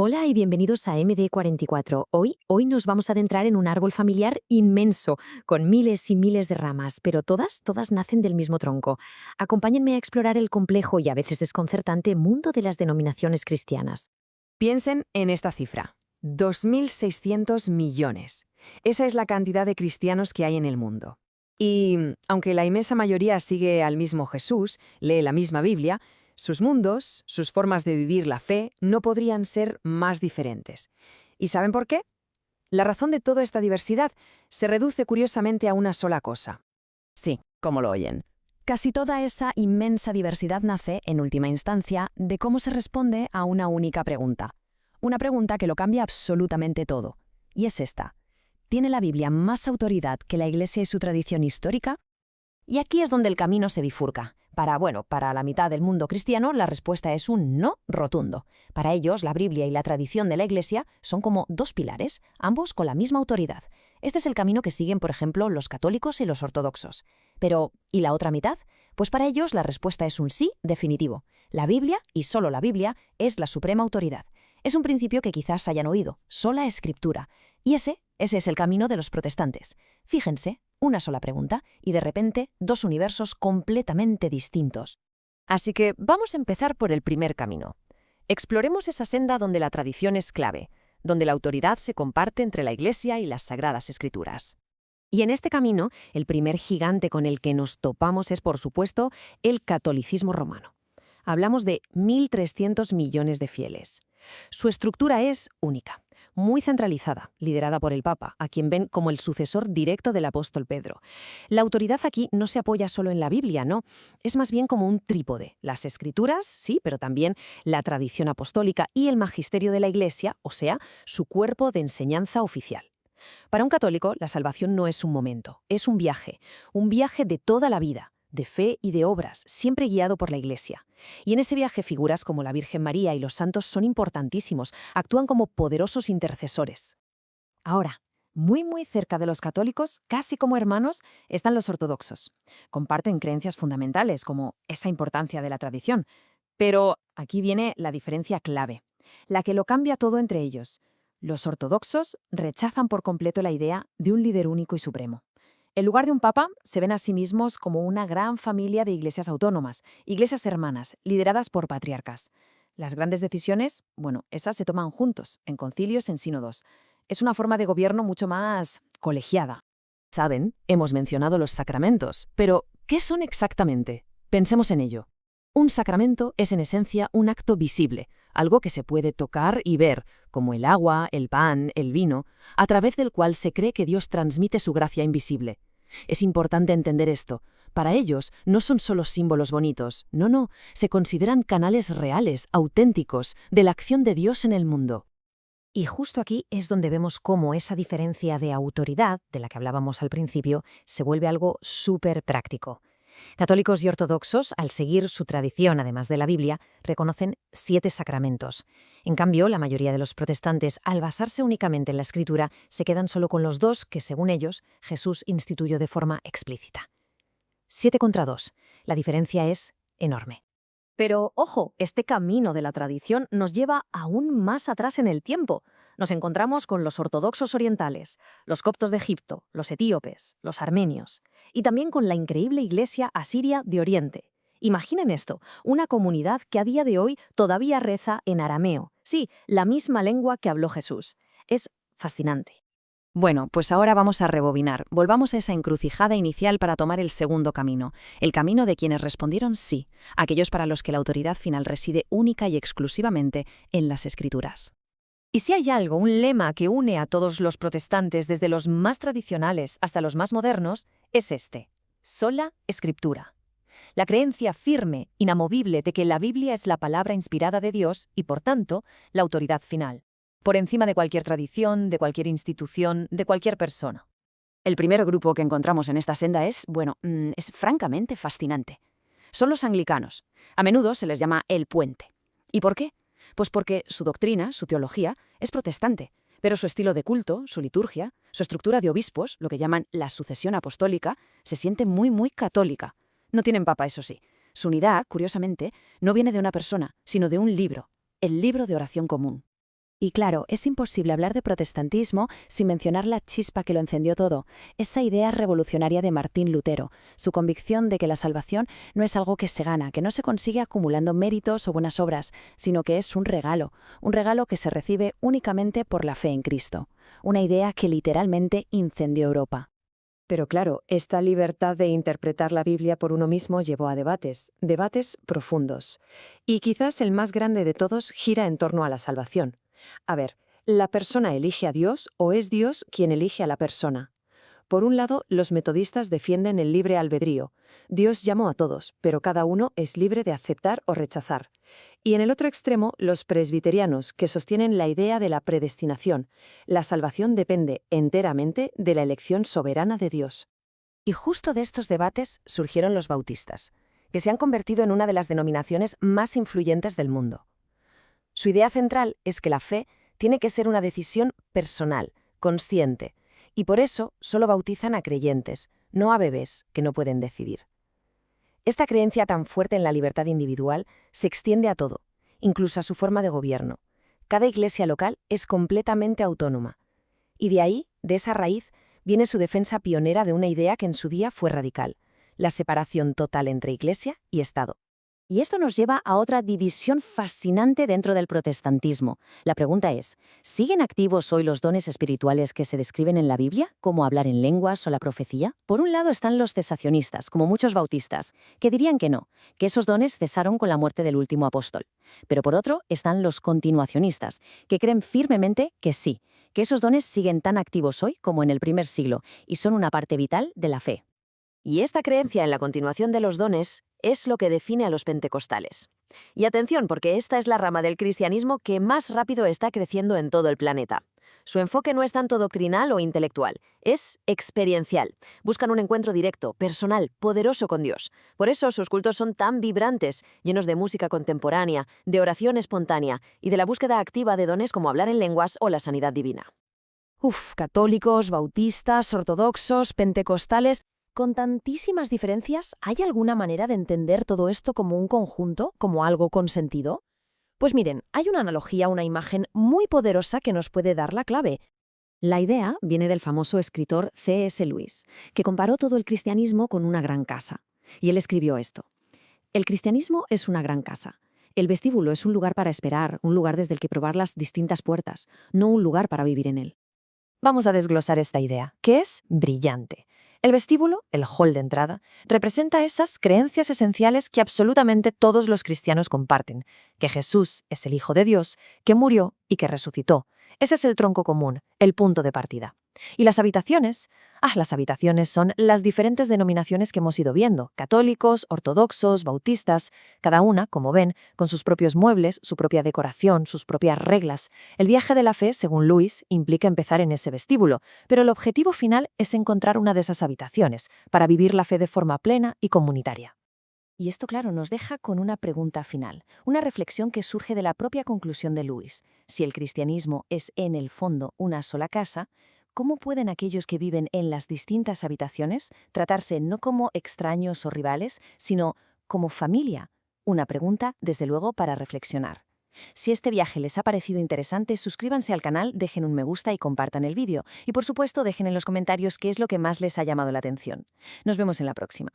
Hola y bienvenidos a MD44. Hoy nos vamos a adentrar en un árbol familiar inmenso, con miles y miles de ramas, pero todas nacen del mismo tronco. Acompáñenme a explorar el complejo y a veces desconcertante mundo de las denominaciones cristianas. Piensen en esta cifra, 2.600 millones. Esa es la cantidad de cristianos que hay en el mundo. Y aunque la inmensa mayoría sigue al mismo Jesús, lee la misma Biblia, sus mundos, sus formas de vivir la fe, no podrían ser más diferentes. ¿Y saben por qué? La razón de toda esta diversidad se reduce curiosamente a una sola cosa. Sí, como lo oyen. Casi toda esa inmensa diversidad nace, en última instancia, de cómo se responde a una única pregunta. Una pregunta que lo cambia absolutamente todo. Y es esta. ¿Tiene la Biblia más autoridad que la Iglesia y su tradición histórica? Y aquí es donde el camino se bifurca. Para la mitad del mundo cristiano, la respuesta es un no rotundo. Para ellos, la Biblia y la tradición de la Iglesia son como dos pilares, ambos con la misma autoridad. Este es el camino que siguen, por ejemplo, los católicos y los ortodoxos. Pero, ¿y la otra mitad? Pues para ellos la respuesta es un sí definitivo. La Biblia, y solo la Biblia, es la suprema autoridad. Es un principio que quizás hayan oído, sola escritura. Y ese es el camino de los protestantes. Fíjense, una sola pregunta y de repente dos universos completamente distintos. Así que vamos a empezar por el primer camino. Exploremos esa senda donde la tradición es clave, donde la autoridad se comparte entre la Iglesia y las Sagradas Escrituras. Y en este camino, el primer gigante con el que nos topamos es, por supuesto, el catolicismo romano. Hablamos de 1.300 millones de fieles. Su estructura es única, muy centralizada, liderada por el Papa, a quien ven como el sucesor directo del apóstol Pedro. La autoridad aquí no se apoya solo en la Biblia, no, es más bien como un trípode. Las Escrituras, sí, pero también la tradición apostólica y el magisterio de la Iglesia, o sea, su cuerpo de enseñanza oficial. Para un católico, la salvación no es un momento, es un viaje de toda la vida, de fe y de obras, siempre guiado por la Iglesia. Y en ese viaje figuras como la Virgen María y los santos son importantísimos, actúan como poderosos intercesores. Ahora, muy cerca de los católicos, casi como hermanos, están los ortodoxos. Comparten creencias fundamentales, como esa importancia de la tradición. Pero aquí viene la diferencia clave, la que lo cambia todo entre ellos. Los ortodoxos rechazan por completo la idea de un líder único y supremo. En lugar de un papa, se ven a sí mismos como una gran familia de iglesias autónomas, iglesias hermanas, lideradas por patriarcas. Las grandes decisiones, esas se toman juntos, en concilios, en sínodos. Es una forma de gobierno mucho más colegiada. Saben, hemos mencionado los sacramentos, pero ¿qué son exactamente? Pensemos en ello. Un sacramento es en esencia un acto visible, algo que se puede tocar y ver, como el agua, el pan, el vino, a través del cual se cree que Dios transmite su gracia invisible. Es importante entender esto. Para ellos no son solo símbolos bonitos, no, se consideran canales reales, auténticos, de la acción de Dios en el mundo. Y justo aquí es donde vemos cómo esa diferencia de autoridad, de la que hablábamos al principio, se vuelve algo súper práctico. Católicos y ortodoxos, al seguir su tradición, además de la Biblia, reconocen 7 sacramentos. En cambio, la mayoría de los protestantes, al basarse únicamente en la Escritura, se quedan solo con los 2 que, según ellos, Jesús instituyó de forma explícita. 7 contra 2. La diferencia es enorme. Pero, ojo, este camino de la tradición nos lleva aún más atrás en el tiempo. Nos encontramos con los ortodoxos orientales, los coptos de Egipto, los etíopes, los armenios, y también con la increíble iglesia asiria de Oriente. Imaginen esto, una comunidad que a día de hoy todavía reza en arameo, sí, la misma lengua que habló Jesús. Es fascinante. Bueno, pues ahora vamos a rebobinar. Volvamos a esa encrucijada inicial para tomar el segundo camino, el camino de quienes respondieron sí, aquellos para los que la autoridad final reside única y exclusivamente en las Escrituras. Y si hay algo, un lema que une a todos los protestantes desde los más tradicionales hasta los más modernos, es este: sola Escritura. La creencia firme, inamovible de que la Biblia es la palabra inspirada de Dios y, por tanto, la autoridad final, por encima de cualquier tradición, de cualquier institución, de cualquier persona. El primer grupo que encontramos en esta senda es francamente fascinante. Son los anglicanos. A menudo se les llama el puente. ¿Y por qué? Pues porque su doctrina, su teología, es protestante, pero su estilo de culto, su liturgia, su estructura de obispos, lo que llaman la sucesión apostólica, se siente muy católica. No tienen papa, eso sí. Su unidad, curiosamente, no viene de una persona, sino de un libro, el libro de oración común. Y claro, es imposible hablar de protestantismo sin mencionar la chispa que lo encendió todo, esa idea revolucionaria de Martín Lutero, su convicción de que la salvación no es algo que se gana, que no se consigue acumulando méritos o buenas obras, sino que es un regalo que se recibe únicamente por la fe en Cristo, una idea que literalmente incendió Europa. Pero claro, esta libertad de interpretar la Biblia por uno mismo llevó a debates profundos. Y quizás el más grande de todos gira en torno a la salvación. A ver, ¿la persona elige a Dios o es Dios quien elige a la persona? Por un lado, los metodistas defienden el libre albedrío. Dios llamó a todos, pero cada uno es libre de aceptar o rechazar. Y en el otro extremo, los presbiterianos, que sostienen la idea de la predestinación. La salvación depende enteramente de la elección soberana de Dios. Y justo de estos debates surgieron los bautistas, que se han convertido en una de las denominaciones más influyentes del mundo. Su idea central es que la fe tiene que ser una decisión personal, consciente, y por eso solo bautizan a creyentes, no a bebés que no pueden decidir. Esta creencia tan fuerte en la libertad individual se extiende a todo, incluso a su forma de gobierno. Cada iglesia local es completamente autónoma. Y de ahí, de esa raíz, viene su defensa pionera de una idea que en su día fue radical: la separación total entre iglesia y Estado. Y esto nos lleva a otra división fascinante dentro del protestantismo. La pregunta es, ¿siguen activos hoy los dones espirituales que se describen en la Biblia, como hablar en lenguas o la profecía? Por un lado están los cesacionistas, como muchos bautistas, que dirían que no, que esos dones cesaron con la muerte del último apóstol. Pero por otro están los continuacionistas, que creen firmemente que sí, que esos dones siguen tan activos hoy como en el primer siglo y son una parte vital de la fe. Y esta creencia en la continuación de los dones es lo que define a los pentecostales. Y atención, porque esta es la rama del cristianismo que más rápido está creciendo en todo el planeta. Su enfoque no es tanto doctrinal o intelectual, es experiencial. Buscan un encuentro directo, personal, poderoso con Dios. Por eso sus cultos son tan vibrantes, llenos de música contemporánea, de oración espontánea y de la búsqueda activa de dones como hablar en lenguas o la sanidad divina. Católicos, bautistas, ortodoxos, pentecostales. Con tantísimas diferencias, ¿hay alguna manera de entender todo esto como un conjunto, como algo con sentido? Pues miren, hay una analogía, una imagen muy poderosa que nos puede dar la clave. La idea viene del famoso escritor C.S. Lewis, que comparó todo el cristianismo con una gran casa. Y él escribió esto: el cristianismo es una gran casa. El vestíbulo es un lugar para esperar, un lugar desde el que probar las distintas puertas, no un lugar para vivir en él. Vamos a desglosar esta idea, que es brillante. El vestíbulo, el hall de entrada, representa esas creencias esenciales que absolutamente todos los cristianos comparten: que Jesús es el Hijo de Dios, que murió y que resucitó. Ese es el tronco común, el punto de partida. Y las habitaciones son las diferentes denominaciones que hemos ido viendo: católicos, ortodoxos, bautistas, cada una, como ven, con sus propios muebles, su propia decoración, sus propias reglas. El viaje de la fe, según Lewis, implica empezar en ese vestíbulo, pero el objetivo final es encontrar una de esas habitaciones, para vivir la fe de forma plena y comunitaria. Y esto, claro, nos deja con una pregunta final, una reflexión que surge de la propia conclusión de Lewis. Si el cristianismo es, en el fondo, una sola casa, ¿cómo pueden aquellos que viven en las distintas habitaciones tratarse no como extraños o rivales, sino como familia? Una pregunta, desde luego, para reflexionar. Si este viaje les ha parecido interesante, suscríbanse al canal, dejen un me gusta y compartan el vídeo. Y por supuesto, dejen en los comentarios qué es lo que más les ha llamado la atención. Nos vemos en la próxima.